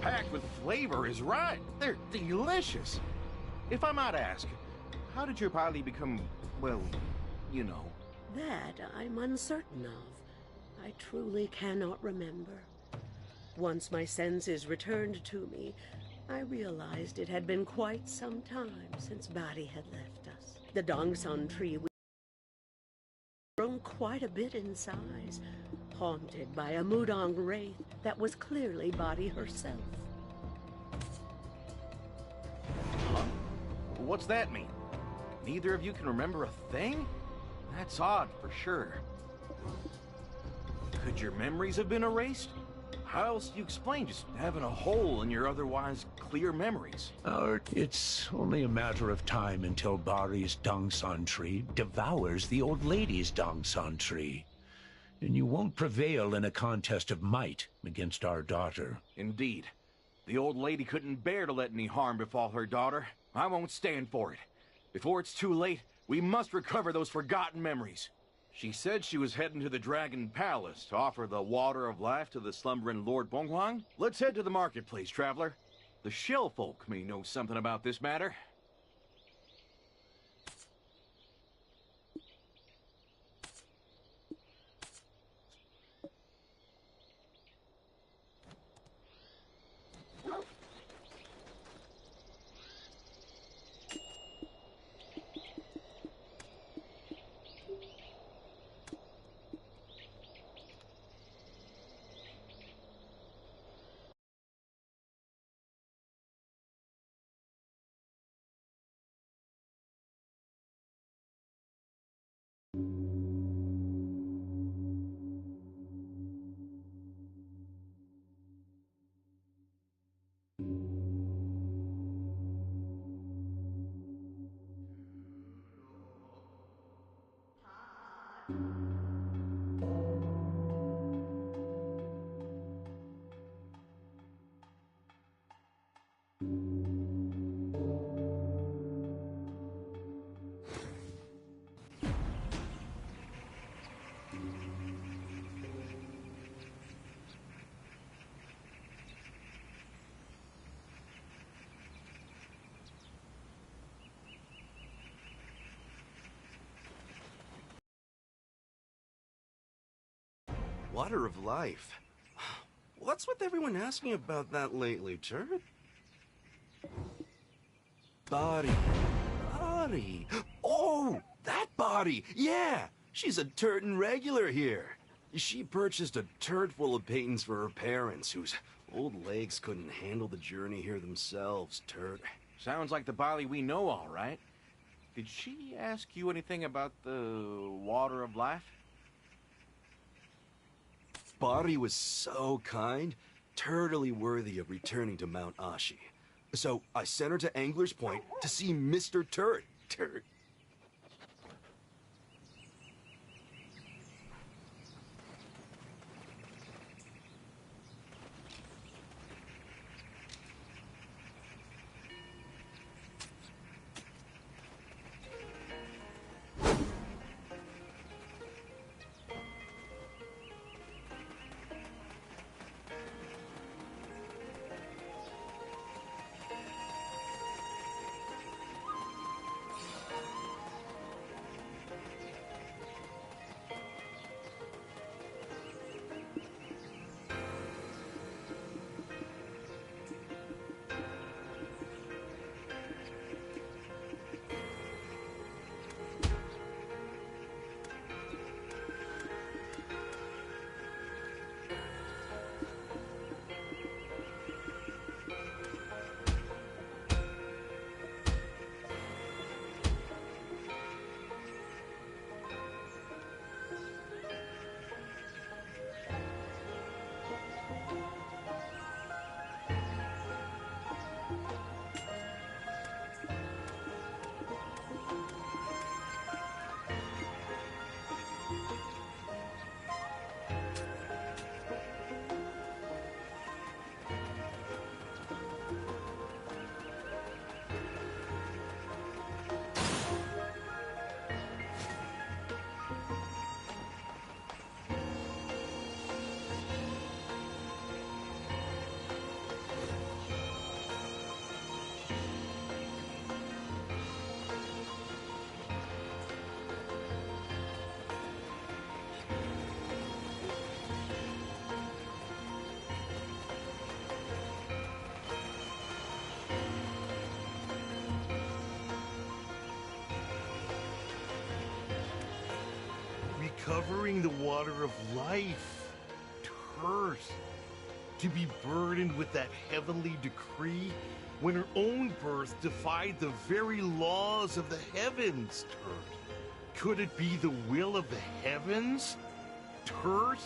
Packed with flavor is right. They're delicious. If I might ask, how did your body become, well, you know? That I'm uncertain of. I truly cannot remember. Once my senses returned to me, I realized it had been quite some time since Bari had left us. The Dongsan tree was grown quite a bit in size, haunted by a Mudong wraith that was clearly Bari herself. Huh? What's that mean? Neither of you can remember a thing? That's odd for sure. Could your memories have been erased? How else do you explain just having a hole in your otherwise clear memories? It's only a matter of time until Bari's Dongsan tree devours the old lady's Dongsan tree. And you won't prevail in a contest of might against our daughter. Indeed. The old lady couldn't bear to let any harm befall her daughter. I won't stand for it. Before it's too late, we must recover those forgotten memories. She said she was heading to the Dragon Palace to offer the Water of Life to the slumbering Lord Bonghwang. Let's head to the marketplace, traveler. The Shell folk may know something about this matter. Water of life. What's with everyone asking about that lately, Turd? Body. Body. Oh, that body! Yeah! She's a Turton regular here. She purchased a turd full of paintings for her parents, whose old legs couldn't handle the journey here themselves, Turt. Sounds like the Bali we know, all right. Did she ask you anything about the Water of Life? Bari was so kind, totally worthy of returning to Mount Ashi. So I sent her to Angler's Point to see Mr. Turt. Turt. Recovering the water of life. Turt. To be burdened with that heavenly decree when her own birth defied the very laws of the heavens, Turt. Could it be the will of the heavens? Turt?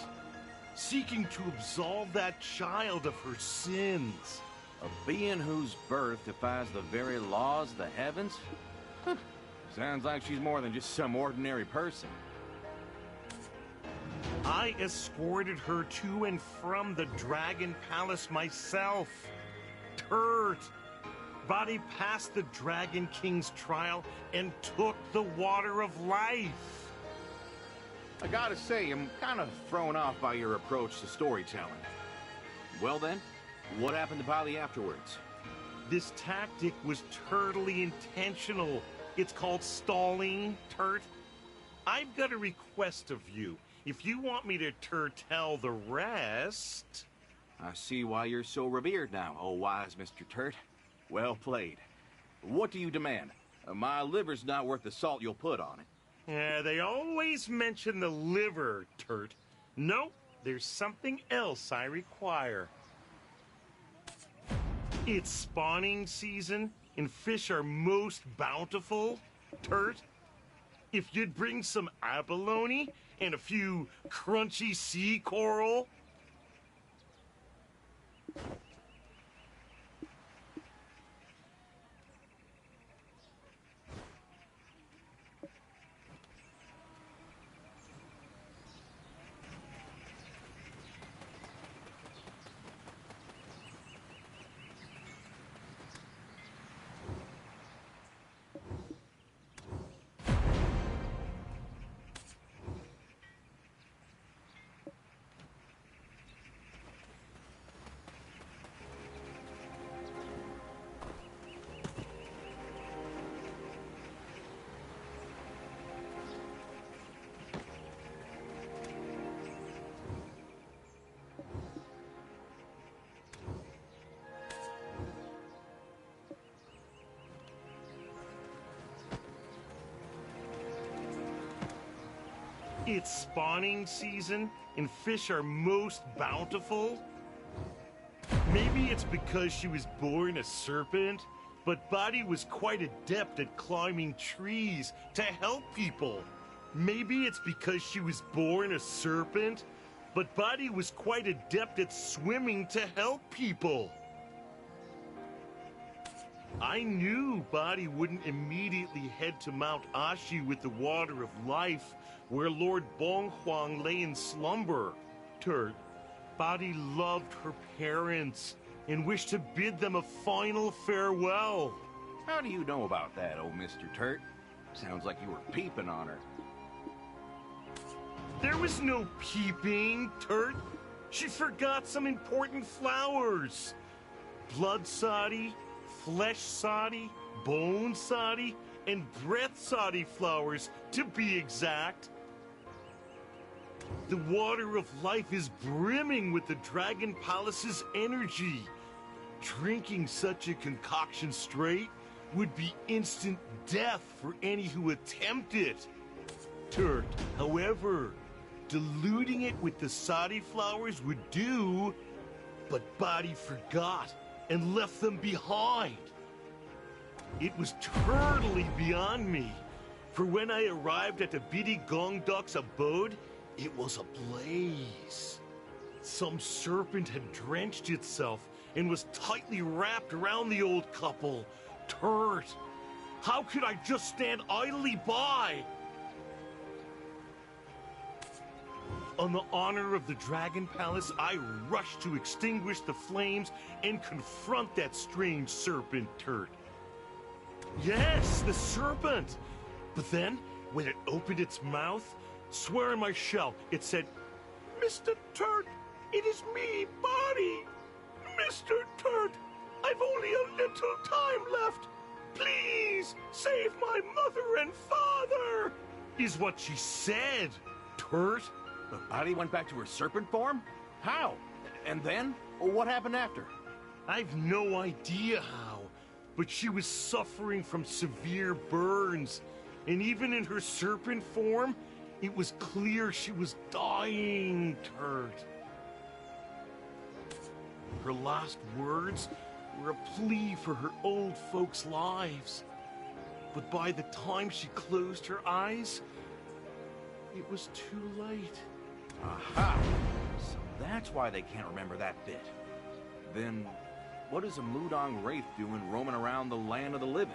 Seeking to absolve that child of her sins. A being whose birth defies the very laws of the heavens? Sounds like she's more than just some ordinary person. I escorted her to and from the Dragon Palace myself. Turt. Body passed the Dragon King's trial and took the water of life. I gotta say, I'm kind of thrown off by your approach to storytelling. Well then, what happened to Bali afterwards? This tactic was totally intentional. It's called stalling, Turt. I've got a request of you. If you want me to tell the rest... I see why you're so revered now, oh wise Mr. Turt. Well played. What do you demand? My liver's not worth the salt you'll put on it. Yeah, they always mention the liver, Turt. Nope, there's something else I require. It's spawning season, and fish are most bountiful, Turt. If you'd bring some abalone and a few crunchy sea coral... it's spawning season and fish are most bountiful? Maybe it's because she was born a serpent, but Body was quite adept at climbing trees to help people. Maybe it's because she was born a serpent, but Body was quite adept at swimming to help people. I knew Body wouldn't immediately head to Mount Ashi with the Water of Life, where Lord Bonghuang lay in slumber. Turt, Body loved her parents and wished to bid them a final farewell. How do you know about that, old Mr. Turt? Sounds like you were peeping on her. There was no peeping, Turt. She forgot some important flowers. Blood soddy, flesh soddy, bone soddy, and breath soddy flowers, to be exact. The Water of Life is brimming with the Dragon Palace's energy. Drinking such a concoction straight would be instant death for any who attempt it. Turt, however, diluting it with the soddy flowers would do, but Body forgot and left them behind. It was totally beyond me, for when I arrived at the Bidi Gongdok's abode, it was ablaze. Some serpent had drenched itself and was tightly wrapped around the old couple. Turt, how could I just stand idly by? On the honor of the Dragon Palace, I rushed to extinguish the flames and confront that strange serpent, Turt. Yes, the serpent! But then, when it opened its mouth, swear on my shell, it said, "Mr. Turt, it is me, Body. Mr. Turt, I've only a little time left. Please, save my mother and father," is what she said, Turt. But Body went back to her serpent form? How? And then? What happened after? I've no idea how, but she was suffering from severe burns, and even in her serpent form, it was clear she was dying, Turt. Her last words were a plea for her old folks' lives. But by the time she closed her eyes, it was too late. Aha! So that's why they can't remember that bit. Then, what is a Mudong Wraith doing roaming around the land of the living?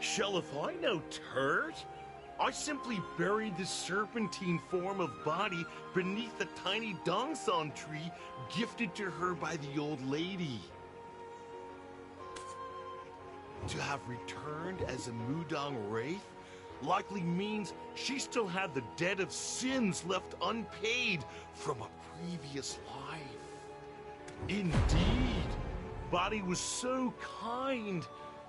Shell if I know, Turt. I simply buried the serpentine form of Body beneath the tiny Dongsan tree gifted to her by the old lady. To have returned as a Mudong Wraith likely means she still had the debt of sins left unpaid from a previous life. Indeed, Body was so kind,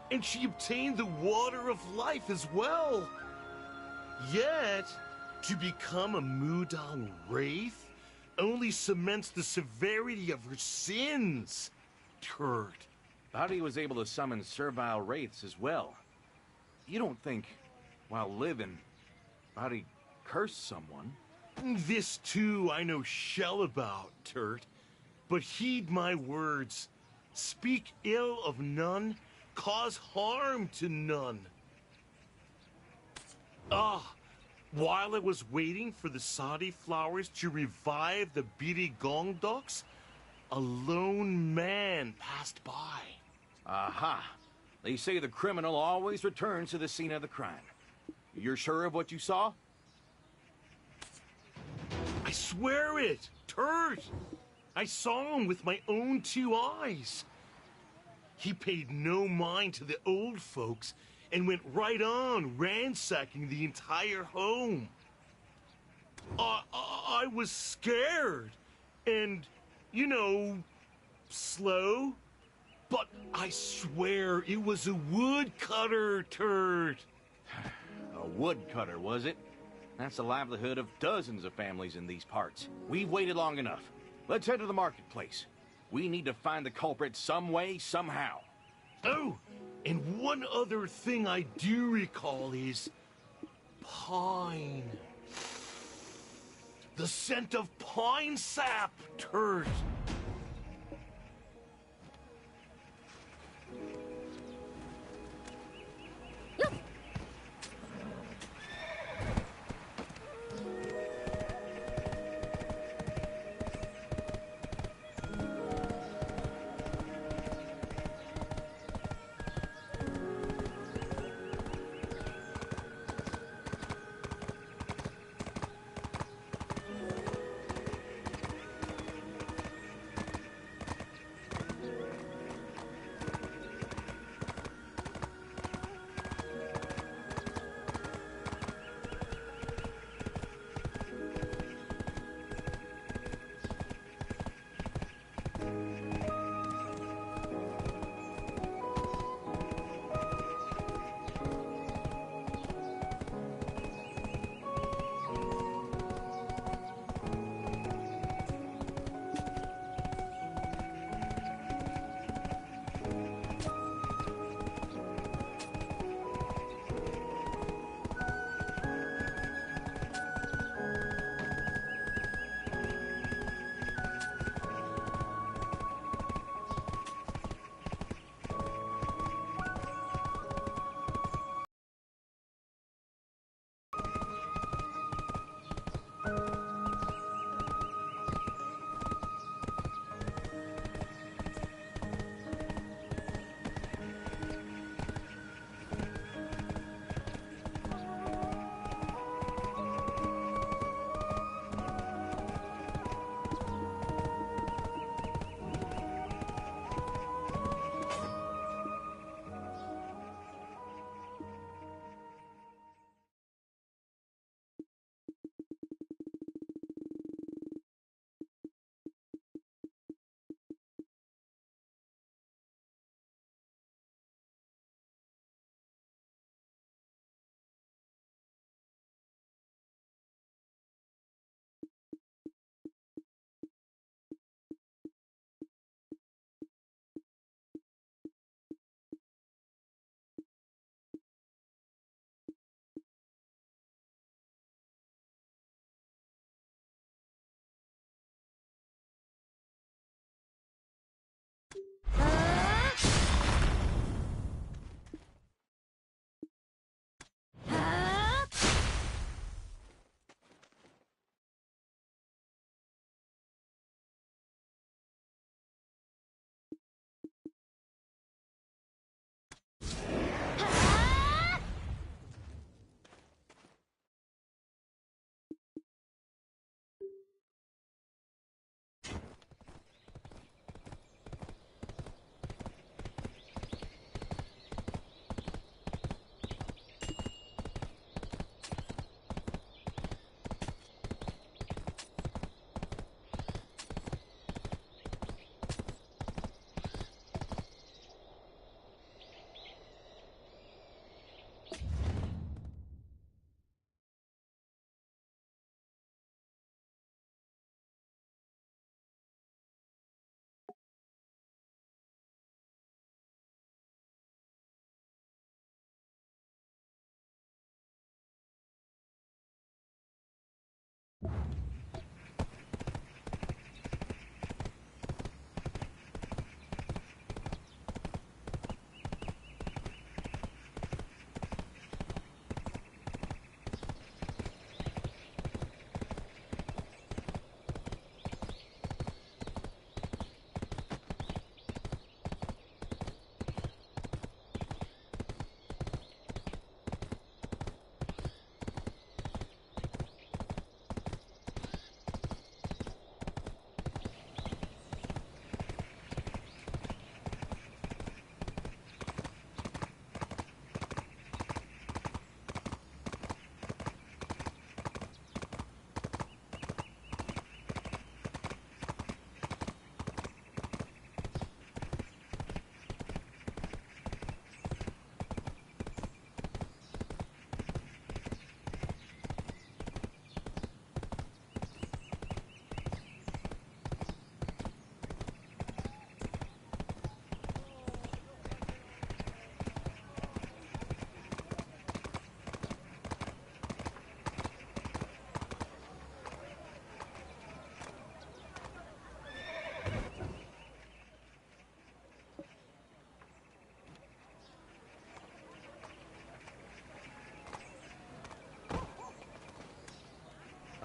and she obtained the Water of Life as well. Yet, to become a Mudong Wraith only cements the severity of her sins, Turt. Body was able to summon servile wraiths as well. You don't think, while living, Body cursed someone? This too I know shell about, Turt. But heed my words. Speak ill of none, cause harm to none. While I was waiting for the Sadi flowers to revive the Bidi Gongdoks, a lone man passed by. Aha! They say the criminal always returns to the scene of the crime. You're sure of what you saw? I swear it, Turt! I saw him with my own 2 eyes. He paid no mind to the old folks and went right on ransacking the entire home. I was scared and, you know, slow. But I swear it was a woodcutter, Turt. A woodcutter, was it? That's the livelihood of dozens of families in these parts. We've waited long enough. Let's head to the marketplace. We need to find the culprit some way, somehow. Oh, and one other thing I do recall is pine. The scent of pine sap, Turt.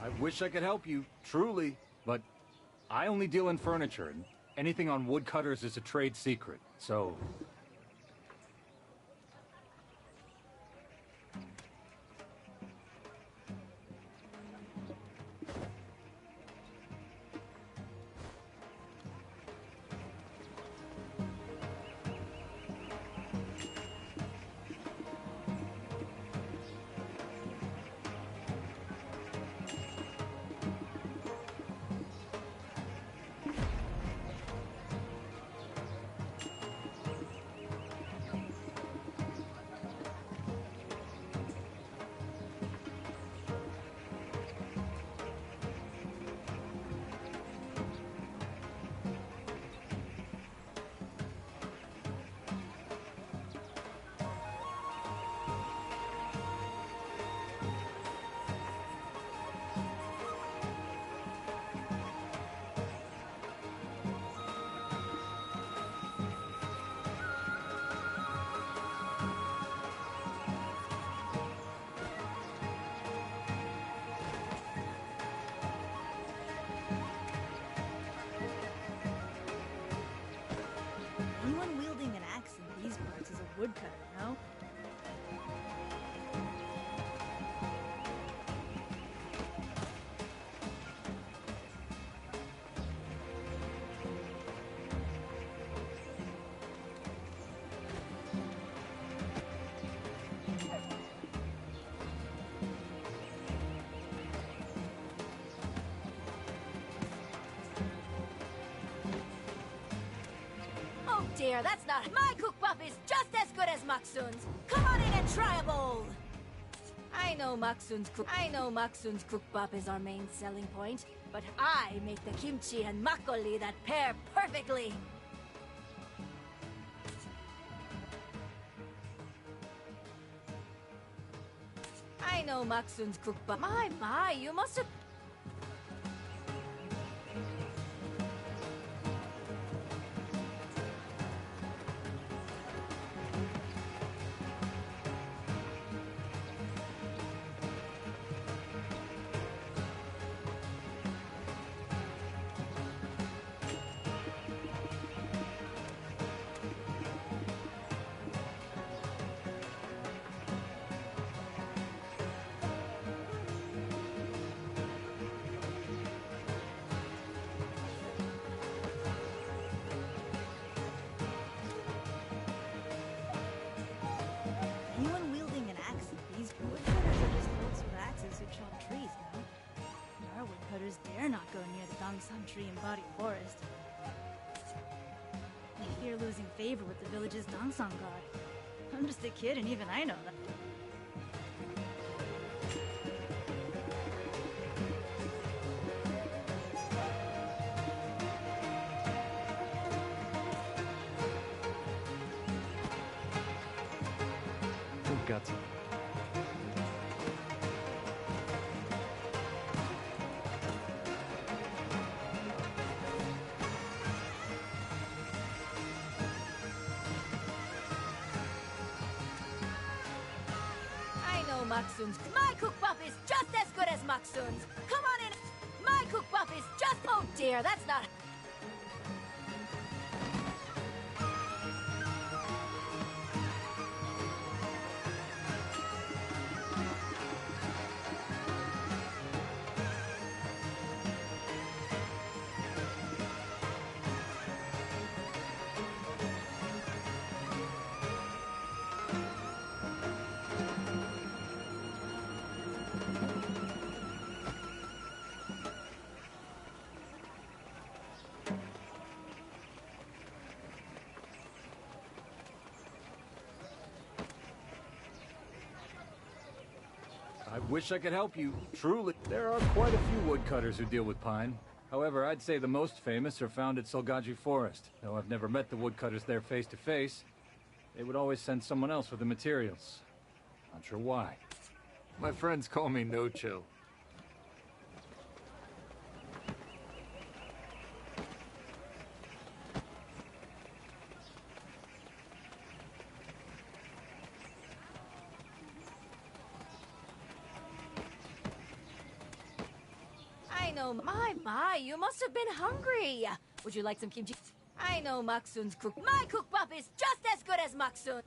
I wish I could help you, truly, but I only deal in furniture, and anything on woodcutters is a trade secret, so... Anyone wielding an axe in these parts is a woodcutter, no? Oh dear, that's not... My cookbuff is just as good as Maksun's. Come on in and try a bowl. I know Maksun's cookbuff is our main selling point, but I make the kimchi and makgeolli that pair perfectly. I know Maksun's cookbuff. My, you must have... Anyone wielding an axe in these woodcutters are just folks with axes who chop trees, no? Our woodcutters dare not go near the Dongsan tree in Body Forest. They fear losing favor with the village's Dongsan god. I'm just a kid and even I know that. Guts. I know Maksun's. My cookbuff is just as good as Maksun's. Come on in. My cookbuff is just... Oh dear, that's not... I wish I could help you, truly. There are quite a few woodcutters who deal with pine. However, I'd say the most famous are found at Solgaji Forest. Though I've never met the woodcutters there face to face, they would always send someone else with the materials. Not sure why. My friends call me No Chill. know. My, you must have been hungry. Would you like some kimchi? I know Maksun's cook. My cookbop is just as good as Maksun.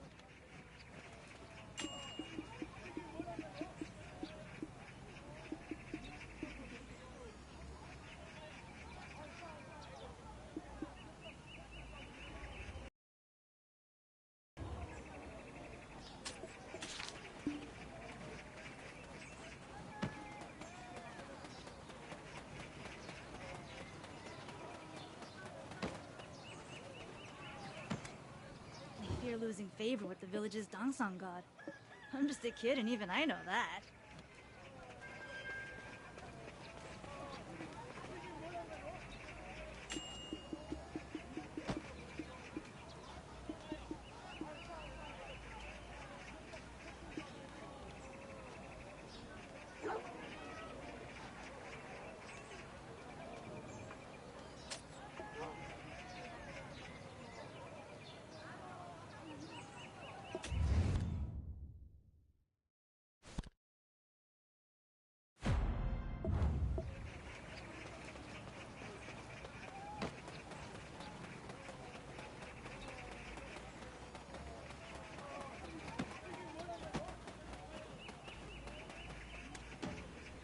I fear losing favor with the village's Dongsang god. I'm just a kid and even I know that.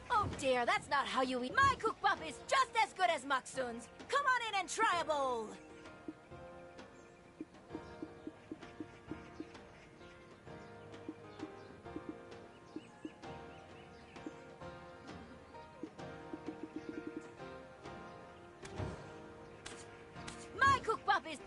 Oh dear, that's not how you eat. My cookbop is just as good as Maksun's. Come on in and try a bowl. My cookbop is...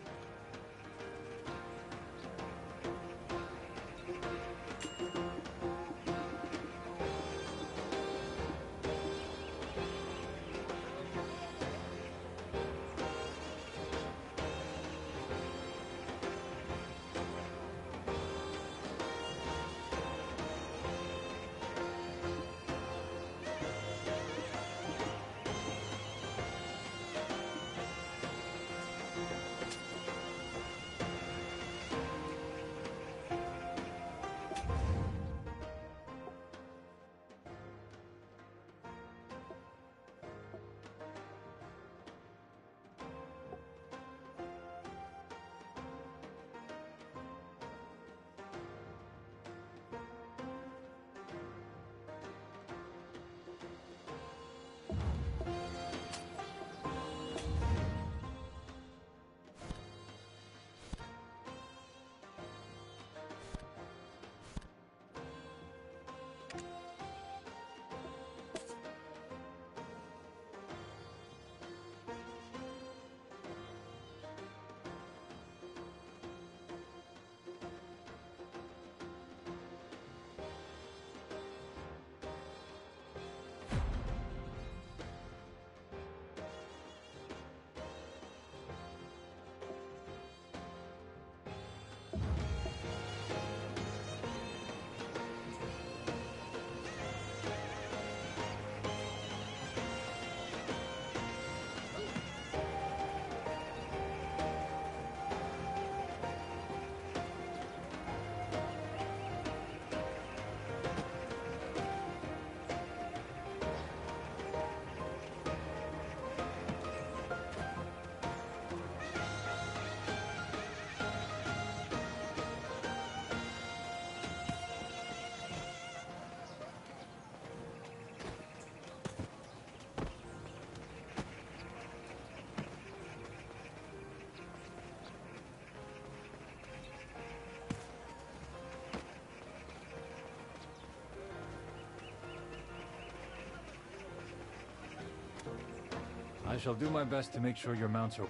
I shall do my best to make sure your mounts are...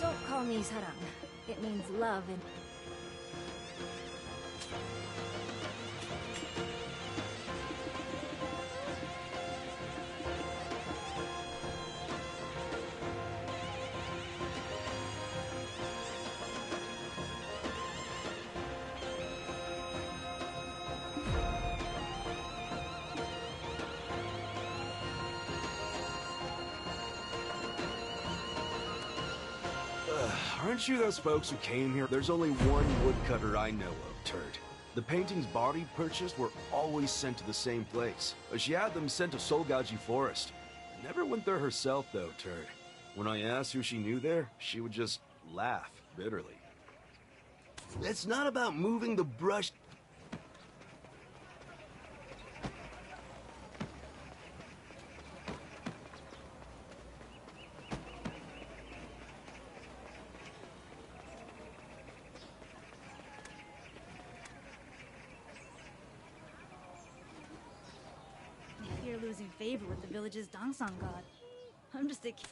Don't call me sarang. It means love in... Aren't you those folks who came here? There's only one woodcutter I know of, Turd. The paintings Bari purchased were always sent to the same place. She had them sent to Solgaji Forest. Never went there herself, though, Turd. When I asked who she knew there, she would just laugh bitterly. It's not about moving the brush. I fear losing favor with the village's Dongsan god. I'm just a kid.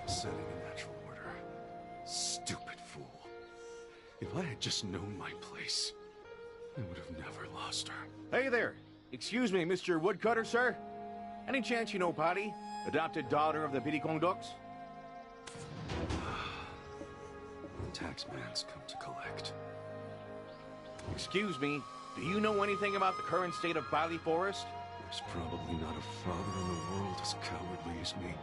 Setting in natural order. Stupid fool. If I had just known my place, I would have never lost her. Hey there. Excuse me, Mr. Woodcutter, sir? Any chance you know Patty? Adopted daughter of the Bidikongdoks? The taxman's come to collect. Excuse me, do you know anything about the current state of Bali Forest? There's probably not a father in the world as cowardly as me.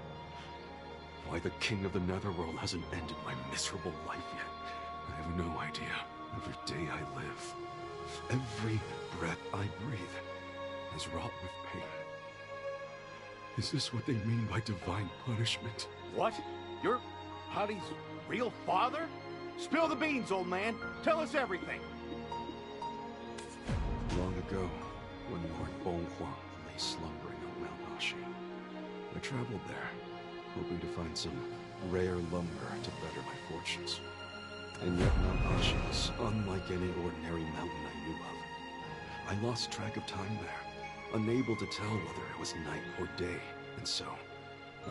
Why the king of the netherworld hasn't ended my miserable life yet, I have no idea. Every day I live, every breath I breathe, is wrought with pain. Is this what they mean by divine punishment? What? You're Patty's real father? Spill the beans, old man. Tell us everything. Long ago, when Lord Bonghua lay slumbering on Mount Ashi, I traveled there, hoping to find some rare lumber to better my fortunes. And yet Mount Ashi was unlike any ordinary mountain I knew of. I lost track of time there, unable to tell whether it was night or day, and so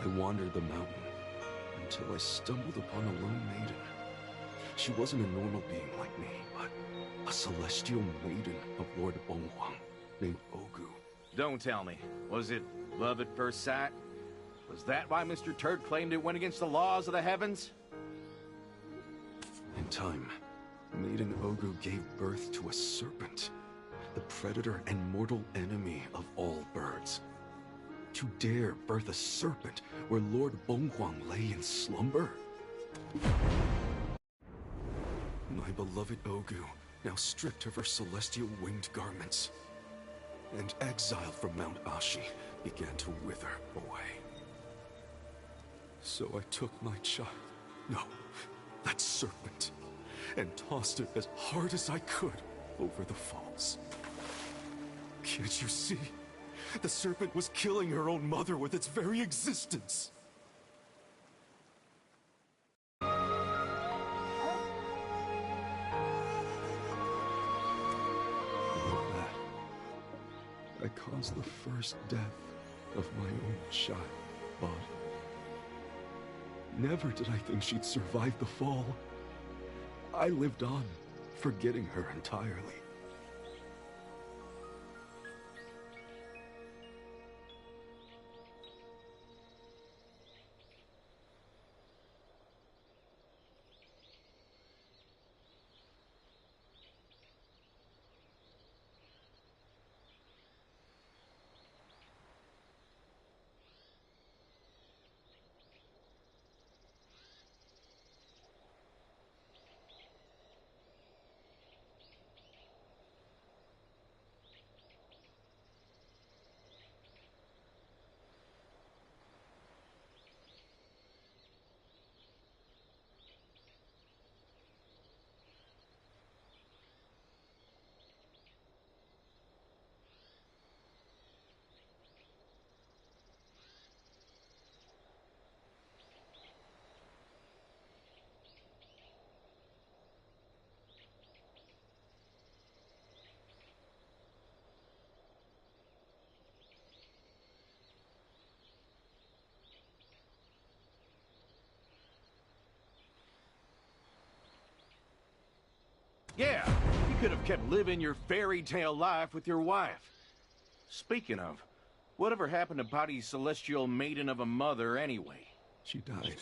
I wandered the mountain until I stumbled upon a lone maiden. She wasn't a normal being like me, but a celestial maiden of Lord Bonghua named Ogu. Don't tell me. Was it love at first sight? Was that why Mr. Turd claimed it went against the laws of the heavens? In time, Maiden Ogu gave birth to a serpent, the predator and mortal enemy of all birds. To dare birth a serpent where Lord Bonghuang lay in slumber? My beloved Ogu, now stripped of her celestial winged garments, and exiled from Mount Ashi, began to wither away. So I took my child, no, that serpent, and tossed it as hard as I could over the falls. Can't you see? The serpent was killing her own mother with its very existence. I caused the first death of my own child, Bob. Never did I think she'd survive the fall. I lived on, forgetting her entirely. Yeah, you could have kept living your fairy tale life with your wife. Speaking of, whatever happened to Bodhi's celestial maiden of a mother anyway? She died.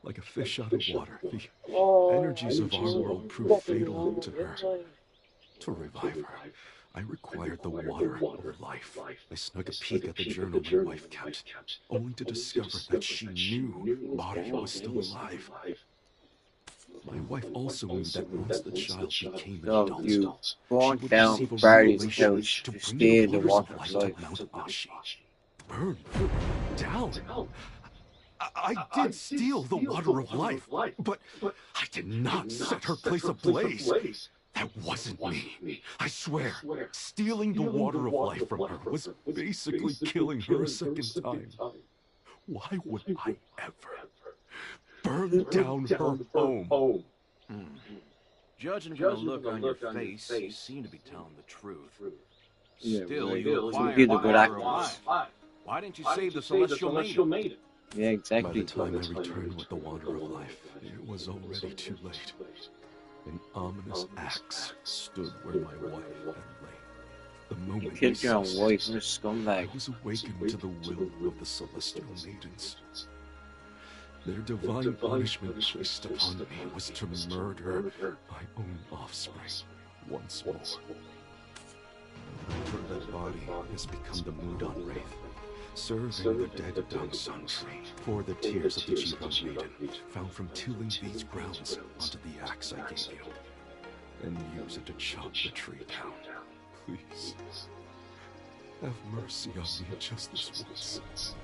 Like a fish out of water, the energies of our world proved fatal to her. To revive her, I required the water of life. I snuck a peek at the journal my wife kept, only to discover that she knew Bodhi was still alive. My wife also knew that once the child became an adult, you she walk would down receive a Barry's revelation couch to to bring stay in the the waters water of of life life. to Mount Ashi. Burn down. I did steal the water of life, but I did not set her place ablaze. That wasn't me. I swear, stealing the water of life from her was basically killing her a second time. Why would I ever burn down her home? Judging from the look on your face, you seem to be telling the truth. Yeah, Still, right. you acquired He's the a good water of actor. life. Why didn't you save the celestial maiden? Yeah, By exactly. the time I returned with the water of life, it was already too late. An ominous axe stood where my wife had lain. The You moment we killed your own ceased, wife, you're a scumbag. I was awakened to the will of the celestial maidens. Their divine punishment placed upon me was to murder my own offspring once more. For that body has become the Mudon Wraith, serving the dead Dongsun tree. For the tears of the Jivan maiden, found from tilling these grounds onto the axe I gave you, and use it to chop the tree down. Please, have mercy on me just this once.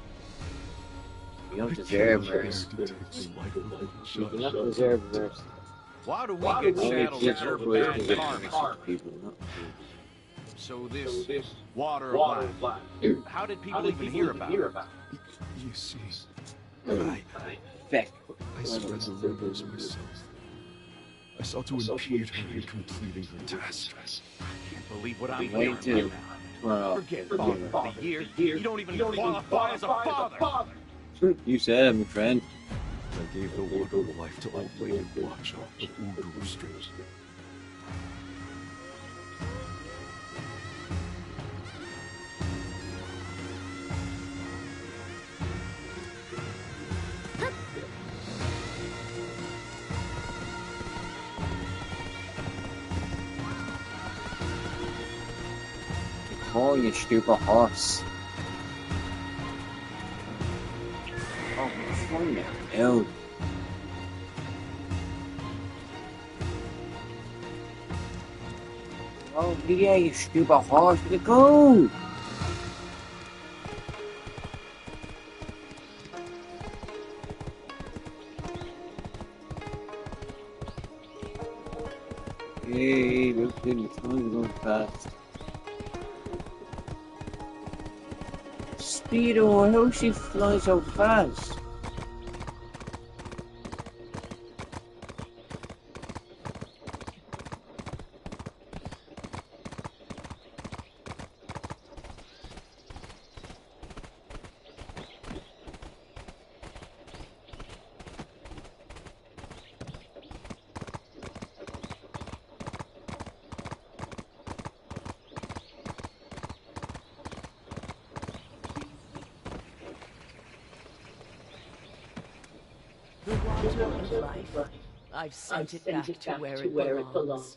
You don't deserve I mercy. cannot bear to take the life of my You do not child. deserve mercy. Why do we Only get saddled with kids her are supposed to bad get karma? mercy to people, not So this water of life, how did people even hear about it? You see, Feck. I spread the rumors myself. I sought to impede her in completing her task. Can't believe what I'm Wait hearing till now. tomorrow. Forget father of the year. You don't even qualify as a father. You said it, my friend. I gave the water of life to Old Lady Watcher of Uduru Street. Oh, you stupid horse. Calm down. Oh, yeah, you stupid horse. Where'd it go? Hey, look, the time's going fast. Speedo, how she flies so fast? The water of life. I've sent it back to where it belongs.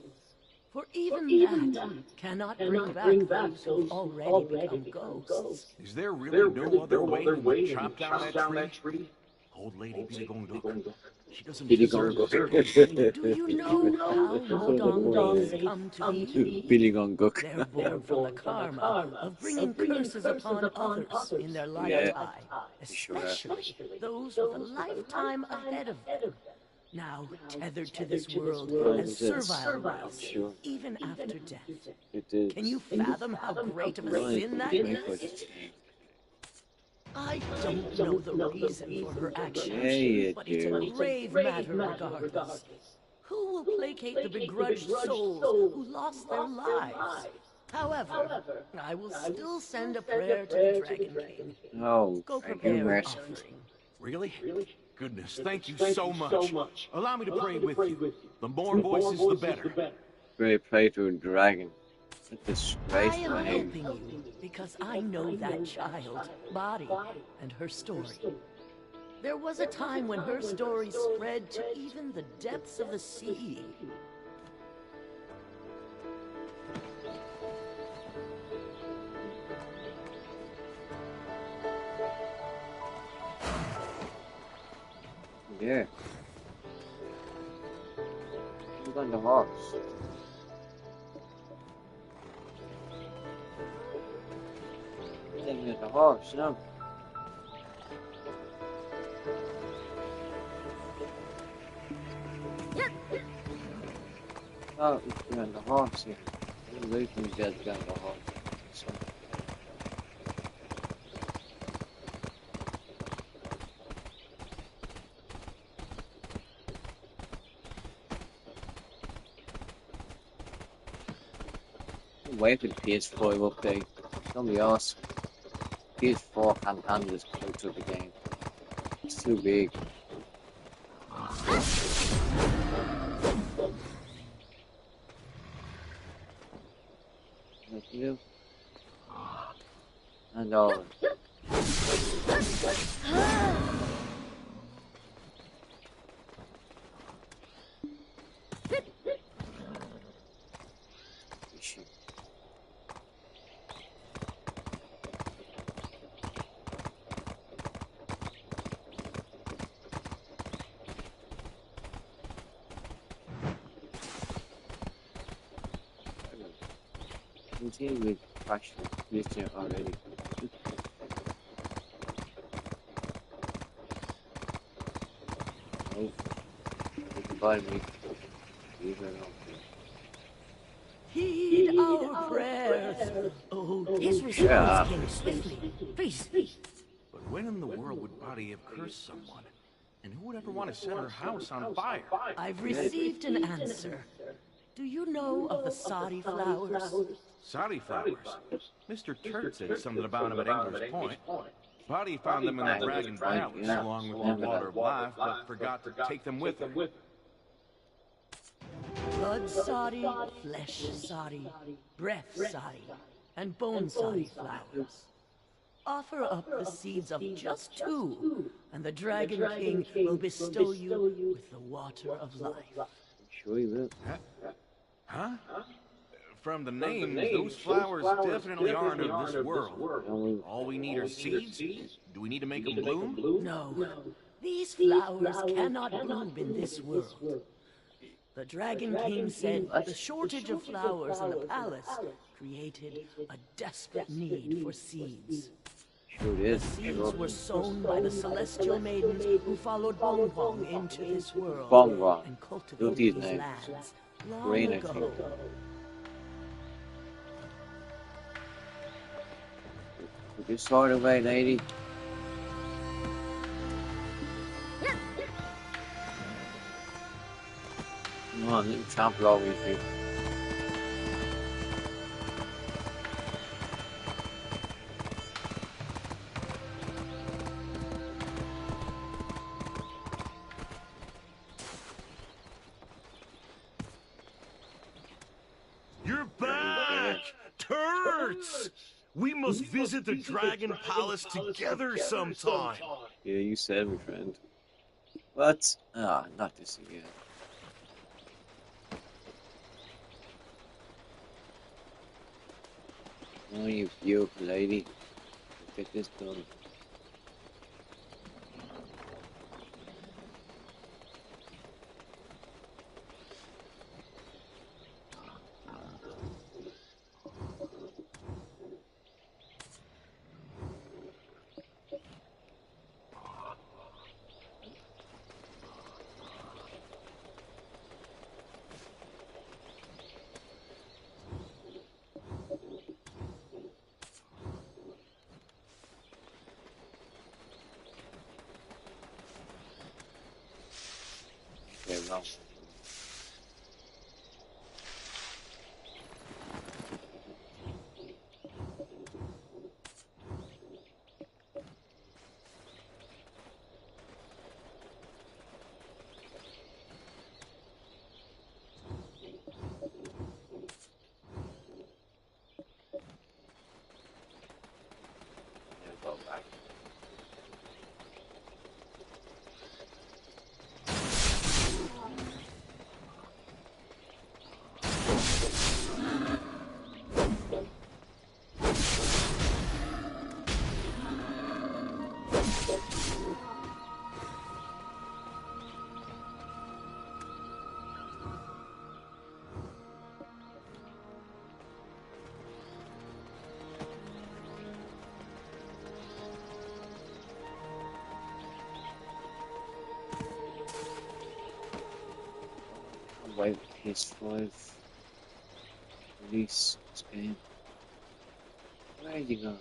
For even that cannot bring back those who've already become ghosts. Is there really no other way than to chop down that tree? Old lady Billy Gong. She doesn't deserve it. Do you know how Wudong days come to be? Billy Gonguk. They're born from the karma of bringing curses upon others in their lifetime, especially those with a lifetime ahead of them. Now tethered to this world as servile race, even after death. Can you fathom how great of a sin that is? I don't know the reason for her actions, but it's a grave matter regardless. Who will placate the begrudged souls who lost their lives? However, I will still send a prayer to the Dragon King. Oh, Go prepare an mercy. offering. Really? Goodness, thank you so much. Allow me to pray with you. The more voices, the better. Great play to a dragon. What a I disgrace am for him. helping you because I know that child, Body, and her story. There was a time when her story spread to even the depths of the sea. Yeah. Who's on the horse? Taking at the horse, no? Oh, it's behind the horse here. I'm waiting to get behind the horse. So. Wait for the PS5 update. It's gonna be awesome. PS4 can't handle this close of the game. It's too big. What do you do? And all. Continue with fashion mission already. Oh, you can buy me. Leave it alone. Heed our prayers. Oh, his response came swiftly. Please. But when in the world would Body have cursed someone? And who would ever want to set her house on fire? I've received an answer. Do you know of the Saudi flowers? Saudi flowers? Mr. Turt said something about them at Angler's Point. Body found them in the Dragon Palace, along with the Water of Life, but forgot to take them with him. Blood Saudi, flesh Saudi, breath Saudi, and bone Saudi flowers. Offer up the seeds of just two, and the Dragon King will bestow you with the water of life. Sure you will. Huh? From the names, those flowers definitely aren't of this world. All we need are seeds? Do we need to make them bloom? No. These flowers cannot bloom in this world. The Dragon King said the shortage of flowers in the palace created a desperate need for seeds. Sure it The is. seeds were sown by the celestial maidens who followed Bong Bong into this world Bong Bong. and Don't cultivated eat these name. lands long Green, I ago. think. Put your sword away, lady. Come on, let me trample over you. You're back! Turds! We must visit the Dragon Palace together sometime. Yeah, you said, my friend. What? Ah, not this again. Oh, you beautiful lady. Get this done. Okay, well. Go back. Wipe PS5. Release this game. Where you go?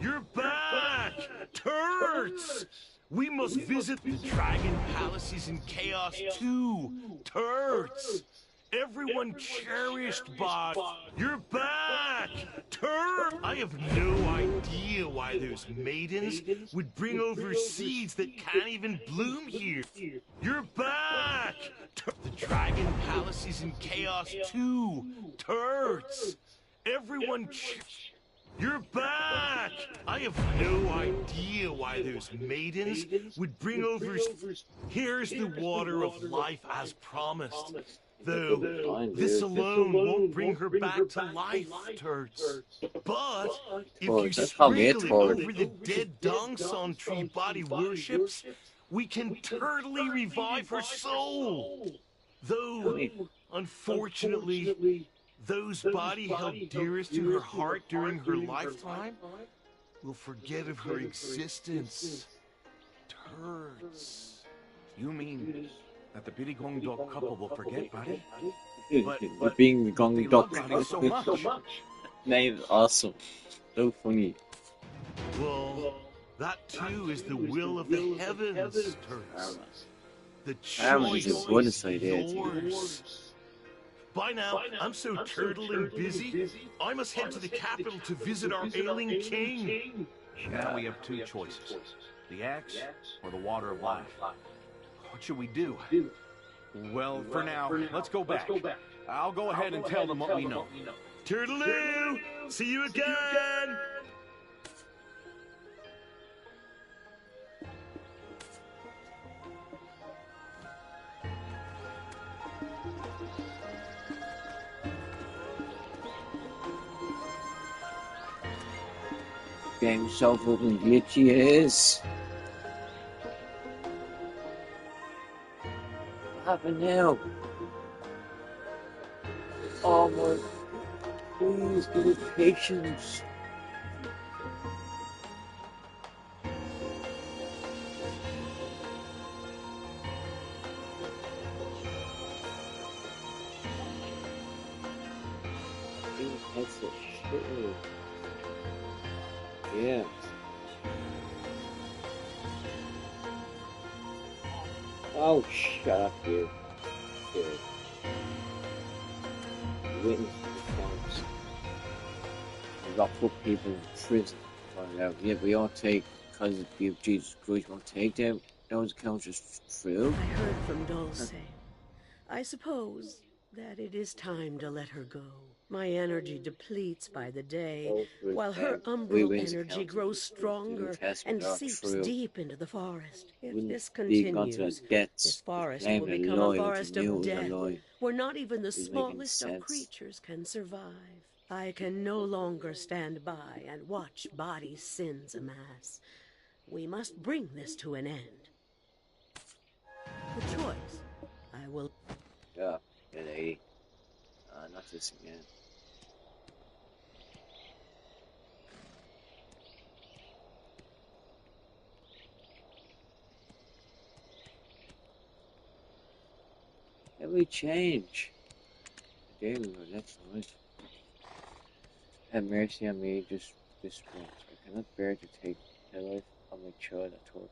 You're back! Turds! We must visit the Dragon Palaces in Chaos too. Turds! Everyone cherished by... You're back! Turd! I have no idea why those maidens would bring over seeds that can't even bloom here. You're back! The Dragon Palaces in Chaos too. Turds! Everyone You're back! I have no idea why those maidens would bring over... Here's the water of life as promised. Though this alone won't bring her back to life, Turds. But if you That's how me sprinkle it Turd. over the dead Dongson tree body worships, we can totally revive her soul. Though, unfortunately, those body held dearest to her heart during her lifetime will forget of her existence. Turds. You mean that the Billy Gong Dog couple will forget, buddy? But being the Gong They Dog. love Buddy so much. Name is awesome. So funny. Well, that too is the will of the heavens, Turds. The Armin is choice a bonus is idea, too. yours. By now, I'm so turtle and busy, I must head to the capital to visit our ailing king. Now we have two choices. The axe or the water of life. What should we do? Well, for now, let's go back. I'll go ahead and tell them what we know. Turtaloo! See you again! game so fucking glitchy it is. What happened now? Oh my, please give me patience. That's the shit. Yeah. Oh, shut up, you. Good. Witness accounts. We got put people in prison. Yeah, we all take, because of Jesus Christ, we won't take them. Those accounts just true. I heard from Dulce. I suppose that it is time to let her go. My energy depletes by the day, while her umbral energy grows stronger and seeps deep into the forest. If this continues, this forest will become a forest of death, where not even the smallest of creatures can survive. I can no longer stand by and watch body sins amass. We must bring this to an end. The choice, I will... Yeah, good lady. Not this again. Can we change? There we go, that's nice. Have mercy on me just this once. I cannot bear to take the life of my child at torture.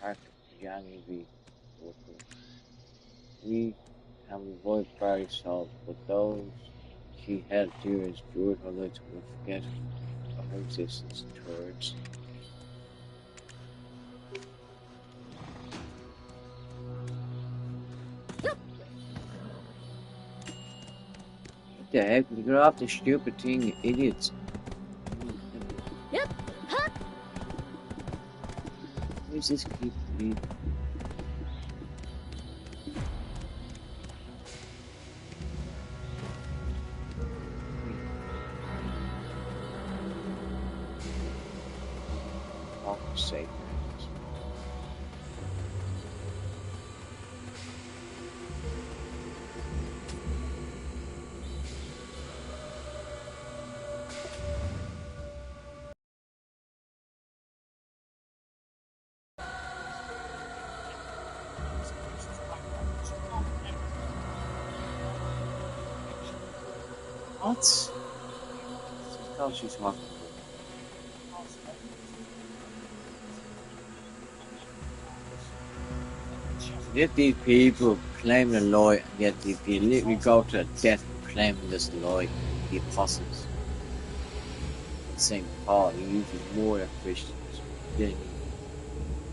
Hark, Yanni V. We can avoid Barry's soul, but those she held dear as viewed her light will forget of her existence towards. What the heck? You get off the stupid thing, you idiots. Yep. Huh? Where's this keep me? Oh, safe. What? How's she talking? Yet these people claim the lie, and yet they literally go to death claiming this lie. The apostles. St. Paul, he uses more than Christians. Then he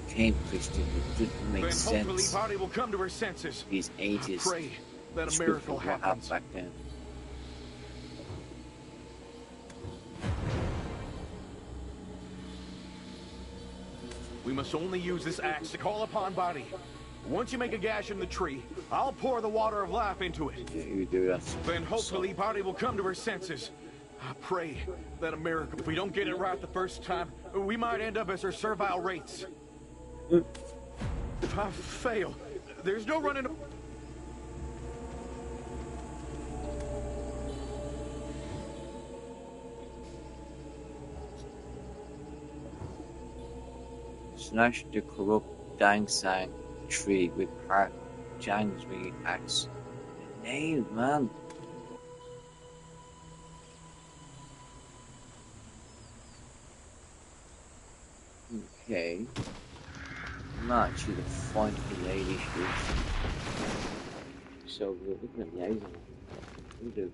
became Christian, it didn't make sense. Hopefully Body will come to her senses. These atheists. Pray that a miracle happens. Back then. We must only use this axe to call upon Body. Once you make a gash in the tree, I'll pour the water of life into it. Yeah, you do that. Then hopefully Body will come to her senses. I pray that a miracle. If we don't get it right the first time, we might end up as her servile wraiths. If I fail, there's no running. Slash the corrupt Dang Sang tree with part Jang's wing axe. Nailed, man. Okay. I'm not actually the funky lady so good. Look at the legs on it. Look at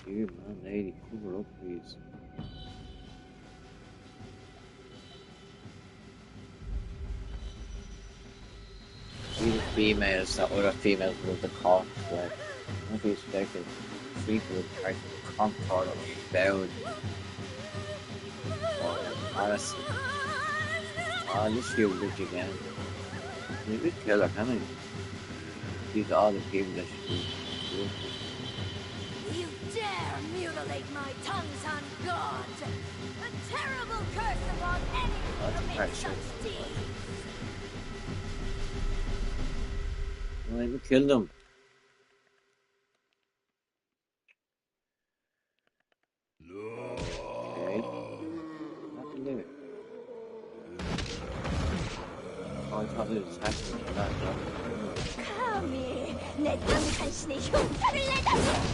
the dear man, lady. Cover up, please. These females that other females with the cock, like, don't be expecting people with try to concord or bound or embarrassing. Oh, this feel rich again. You just kill her, can I? These are all the people that should be. You dare mutilate laid my tongues on God. A terrible curse upon any who commits such deeds. Well, we killed him. Okay. Nothing there. Oh, I thought it was actually that. 감히 내 당신의 흉터를 내다보!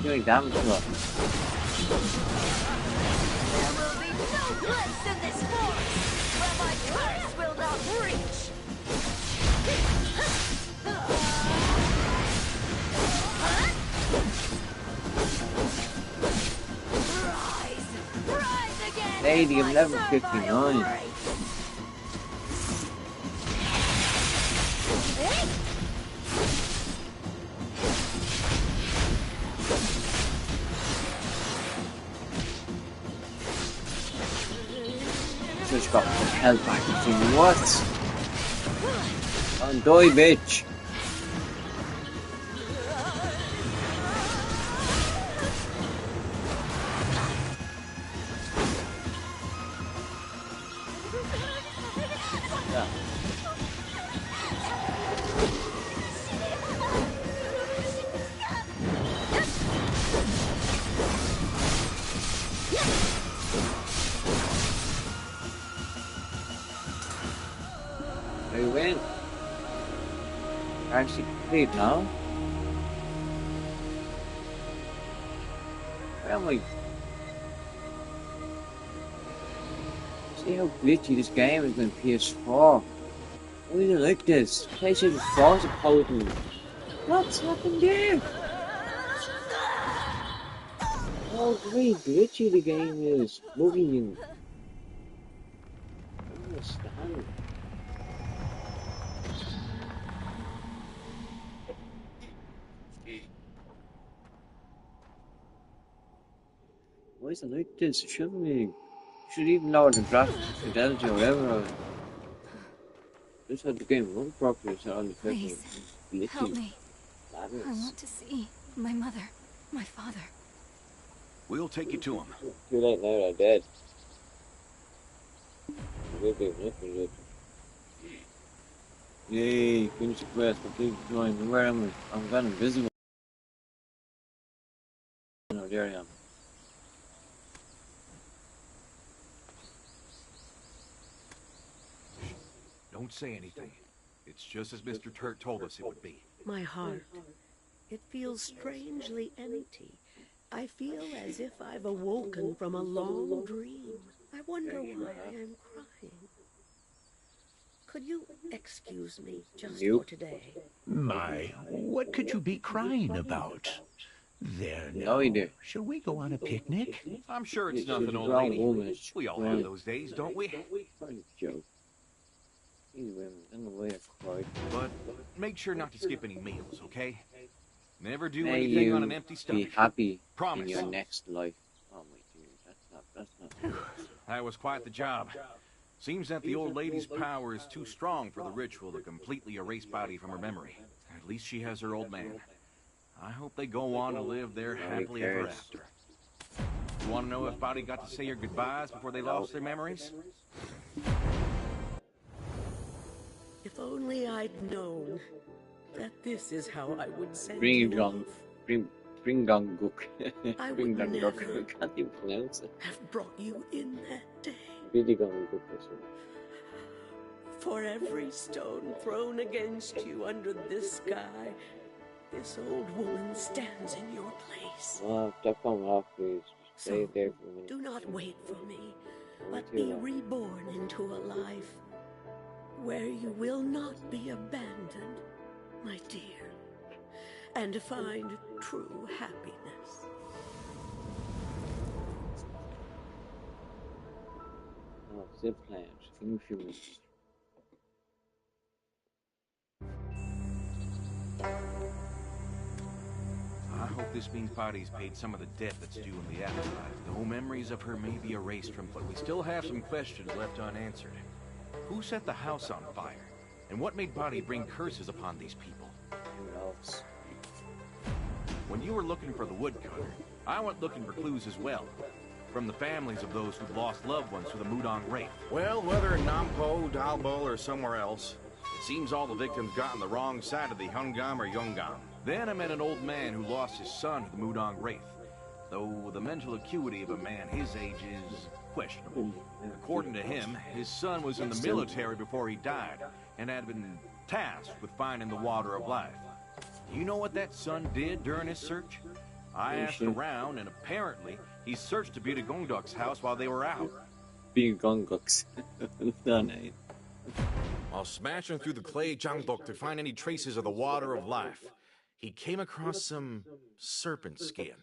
Doing damage to her. There will be no place in this forest where my curse will not reach! Rise! Rise again! Lady of my level servile 59. race. Just got some health back. What? Oh, die, bitch. Yeah. We win. Actually complete now. Where am I? See how glitchy this game is on PS4. Why is it like this? PlayStation 4 is opposing. What's happened there? How very glitchy the game is. Moving. I don't understand. Why is it like this? It shouldn't be. Should even lower the graphics fidelity or whatever. Just had the game run properly so all the Please, glitchy. help me. I Madness. want to see my mother, my father. We'll take you to him. Too late now, they're dead. We'll be nothing good. Yay, finish the quest, complete the drawing. Where am I? I'm gone invisible. No, there I am. Don't say anything. It's just as Mr. Turt told us it would be. My heart, it feels strangely empty. I feel as if I've awoken from a long dream. I wonder why I'm crying. Could you excuse me just for today? My, what could you be crying about? There now. No idea. Shall we go on a picnic? I'm sure it's She's nothing, a old grown lady. woman. We all have those days, don't we? Funny joke. These women, in the way I cried. But make sure not to skip any meals, okay? Never do May anything on you an empty be stomach. happy Promise. in your next life. Oh my dear, that's not. That was quite the job. Seems that the old lady's power is too strong for the ritual to completely erase Body from her memory. At least she has her old man. I hope they go on to live there happily ever cares? after. You want to know if Body got to say her goodbyes before they lost their memories? If only I'd known that this is how I would send Bring you it on. off. Bring down Gook. I Bring would down Gook. never I can't even pronounce it. have brought you in that day. Really gone Gook this one. For every stone thrown against you under this sky, this old woman stands in your place. Oh, stop coming off, please. Stay So, there for a minute. do not wait for me, but too be long. reborn into a life where you will not be abandoned, my dear. and find true happiness. Oh, zip plans. Give me a few minutes. I hope this means Body's paid some of the debt that's due in the afterlife. Though memories of her may be erased from, but we still have some questions left unanswered. Who set the house on fire? And what made Body bring curses upon these people? Who knows? When you were looking for the woodcutter, I went looking for clues as well. From the families of those who've lost loved ones to the Mudong Wraith. Well, whether in Nampo, Dalbo, or somewhere else, it seems all the victims got on the wrong side of the Hungam or Yungam. Then I met an old man who lost his son to the Mudong Wraith. Though the mental acuity of a man his age is questionable. According to him, his son was in the military before he died, and had been tasked with finding the water of life. Do you know what that son did during his search? I asked around, and apparently, he searched to Beauty Gongduk's house while they were out. Beauty Gongduk's. Done, eh? While smashing through the clay Jangdok to find any traces of the water of life, he came across some serpent skin.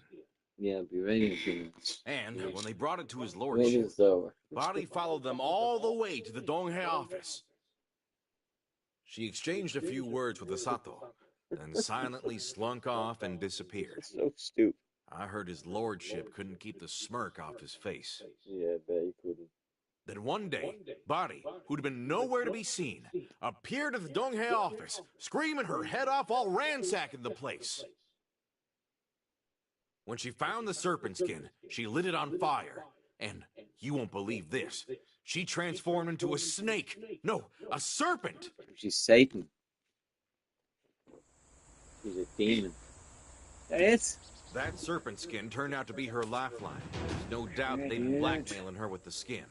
Yeah, be ready in 2 minutes. And when they brought it to his lordship, over. Body followed them all the way to the Donghae office. She exchanged a few words with the Sato, then silently slunk off and disappeared. So stupid. I heard his lordship couldn't keep the smirk off his face. Yeah, I bet he couldn't. Then one day, Body, who'd been nowhere to be seen, appeared at the Donghae office, screaming her head off while ransacking the place. When she found the serpent skin, she lit it on fire. And you won't believe this. She transformed into a snake. No, a serpent. She's Satan. She's a demon. There it is. That serpent skin turned out to be her lifeline. There's no doubt they'd been blackmailing her with the skin.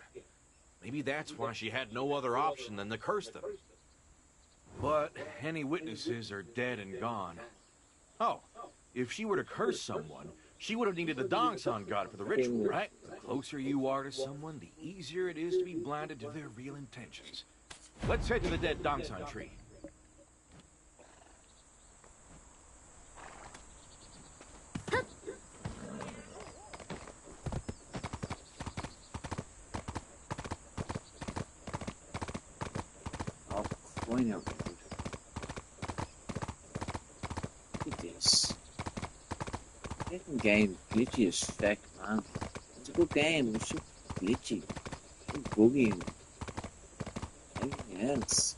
Maybe that's why she had no other option than to curse them. But any witnesses are dead and gone. Oh, if she were to curse someone, she would have needed the Dongsan god for the ritual, right? The closer you are to someone, the easier it is to be blinded to their real intentions. Let's head to the dead Dongsan tree. Oh, why not? Look at this. That game glitchy as fuck, man. It's a good game, but it's so glitchy. So buggy and everything else.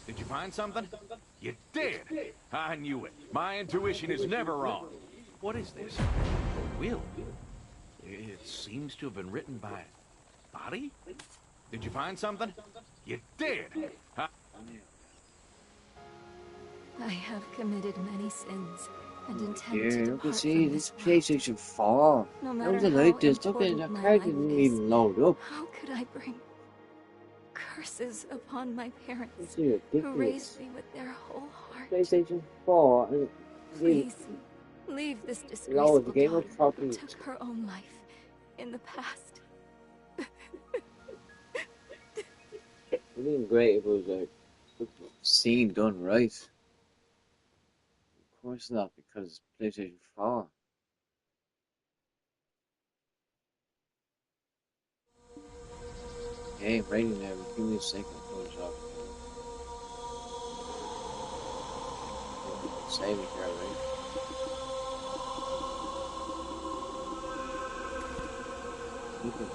Did you find something? You did! I knew it. My intuition is never wrong. What is this? A will? It seems to have been written by Body? Did you find something? You did! I have committed many sins and intend Yeah, to you depart can from see this this world. PlayStation 4. No How matter was it how like this? Look at important that my card life didn't is, even load up. how could I bring curses upon my parents It's who ridiculous. raised me with their whole heart? PlayStation 4 and Please, leave this load disgraceful the game daughter up who properly. took her own life in the past. It would have been great if it was a scene done right. Of course not, because it's PlayStation 4. Okay, I'm ready now. Give me a second to close off. Save it here, right? You can